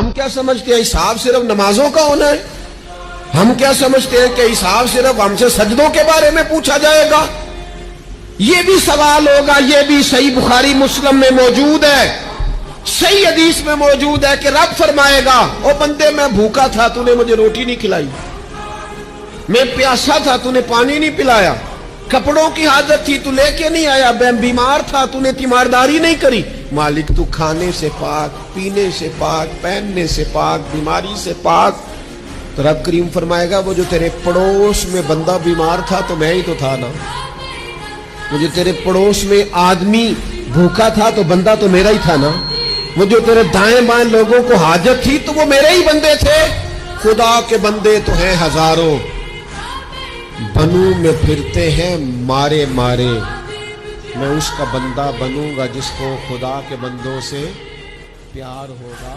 ہم کیا سمجھتے ہیں حساب صرف نمازوں کا ہونا ہے؟ ہم کیا سمجھتے ہیں کہ حساب صرف ہم سے سجدوں کے بارے میں پوچھا جائے گا؟ یہ بھی سوال ہوگا، یہ بھی صحیح بخاری مسلم میں موجود ہے، صحیح حدیث میں موجود ہے کہ رب فرمائے گا او بندے میں بھوکا تھا تو نے مجھے روٹی نہیں کھلائی، میں پیاسا تھا تو نے پانی نہیں پلایا، کپڑوں کی حاجت تھی تو لے کے نہیں آیا، میں بیمار تھا تو نے تیمارداری نہیں کری۔ مالک تو کھانے سے پاک، پینے سے پاک، پہننے سے پاک، بیماری سے پاک۔ تو رب کریم فرمائے گا وہ جو تیرے پڑوس میں بندہ بیمار تھا تو میں ہی تو تھا نا، وہ جو تیرے پڑوس میں آدمی بھوکا تھا تو بندہ تو میرا ہی تھا نا، وہ جو تیرے دائیں بائیں لوگوں کو حاجت تھی تو وہ میرے ہی بندے تھے۔ خدا کے بندے تو ہیں ہزاروں، بنو میں پھرتے ہیں مارے مارے، میں اس کا بندہ بنوں گا جس کو خدا کے بندوں سے پیار ہوگا۔